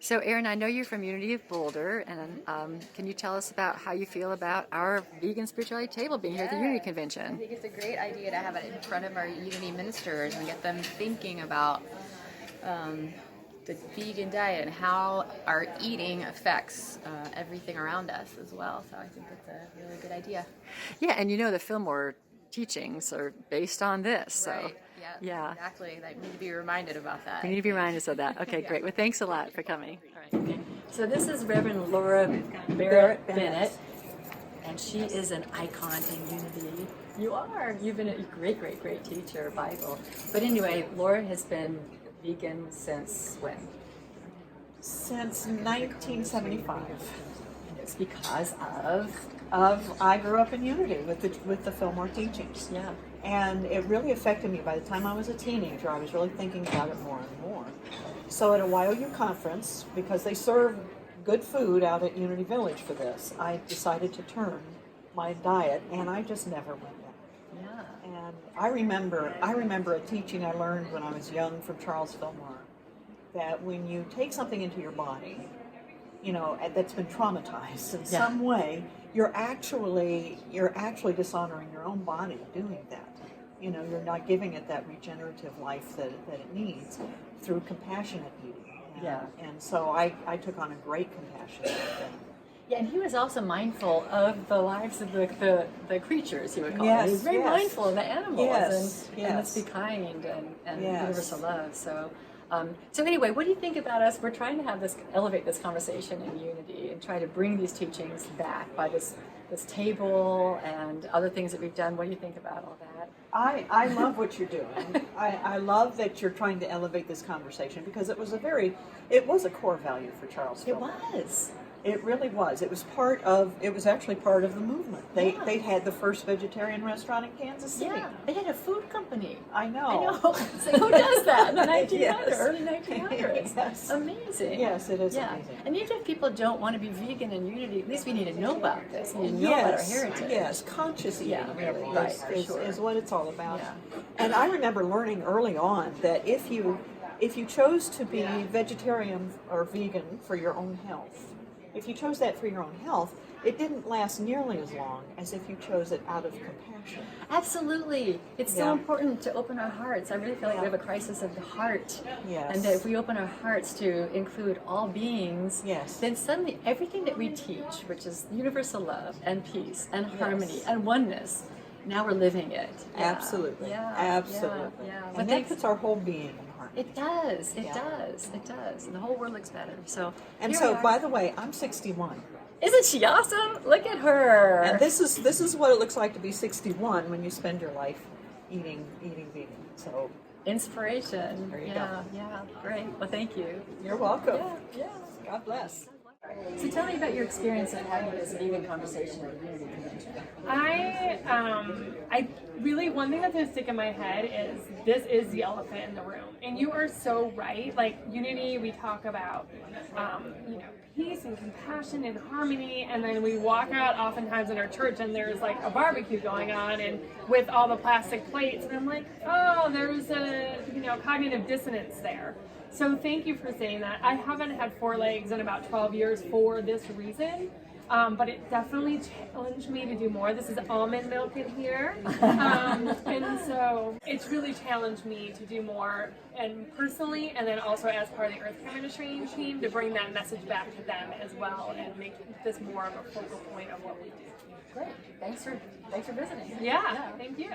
So, Erin, I know you're from Unity of Boulder, and can you tell us about how you feel about our vegan spirituality table being here at the Unity I Convention? think it's a great idea to have it in front of our Unity ministers and get them thinking about the vegan diet and how our eating affects everything around us as well. So I think it's a really good idea. Yeah, and you know the Fillmore teachings are based on this, so Right. Yeah. yeah, Exactly. I need to be reminded about that. we need to be reminded of that. Okay, Yeah. great. Well, thanks a lot for coming. All right. So this is Reverend Laura Barrett Bennett, and she is an icon in Unity. You are. You've been a great, great, great teacher, Bible. But anyway, Laura has been vegan since when? Since 1975. And it's because I grew up in Unity with the Fillmore teachings. yeah. And it really affected me. By the time I was a teenager, I was really thinking about it more and more. So at a YOU conference, because they serve good food out at Unity Village for this, I decided to turn my diet, and I just never went back. Yeah. And I remember a teaching I learned when I was young from Charles Fillmore, that when you take something into your body, you know, that's been traumatized in some way, you're actually dishonoring your own body doing that. You know, you're not giving it that regenerative life that it needs through compassionate eating. And so I took on a great compassion with them. Yeah, and he was also mindful of the lives of the creatures, he would call Yes, it. He was very yes. mindful of the animals Yes, and yes. let's be kind and Yes. universal love. So anyway, what do you think about us? We're trying to have elevate this conversation in Unity and try to bring these teachings back by this table and other things that we've done. What do you think about all that? I love what you're doing. I love that you're trying to elevate this conversation because it was a core value for Charles It Fillmore. was. It really was. It was actually part of the movement. They had the first vegetarian restaurant in Kansas City. Yeah, they had a food company. I know. I know. So who does that in the 1900s, Yes. early 1900s? Yes. Amazing. Yes, it is yeah. amazing. And even if people don't want to be vegan in Unity, at least we need to know about this. We need to know about our heritage. Yes, conscious eating really right, for sure. is what it's all about. Yeah. And I remember learning early on that if you chose to be vegetarian or vegan for your own health, if you chose that for your own health, it didn't last nearly as long as if you chose it out of compassion. Absolutely. It's so Yeah. important to open our hearts. I really feel like we have a crisis of the heart. Yes. And that if we open our hearts to include all beings, Yes. then suddenly everything that we teach, which is universal love and peace and harmony and oneness, now we're living it. Yeah. Absolutely. Yeah. Absolutely. Yeah. And But that puts our whole being in harmony. it does. It Yeah. does. It does. And the whole world looks better. So And here so, we are. by the way, I'm 61. Isn't she awesome? Look at her. And this is what it looks like to be 61 when you spend your life eating vegan. So Inspiration. There you yeah, yeah, great. Well, thank you. you're welcome. Yeah. God bless. So tell me about your experience of having this vegan conversation at the Unity Convention. I really, one thing that's gonna stick in my head is this is the elephant in the room. And you are so right. Like Unity, we talk about, peace and compassion and harmony. And then we walk out oftentimes in our church and there's like a barbecue going on and with all the plastic plates. And I'm like, oh, there's a, cognitive dissonance there. So thank you for saying that. I haven't had 4 legs in about 12 years for this reason. But it definitely challenged me to do more. This is almond milk in here. And so it's really challenged me to do more, and personally, and then also as part of the Earth Care Ministry team, to bring that message back to them as well and make this more of a focal point of what we do. Great. Thanks for visiting. Yeah. Thank you.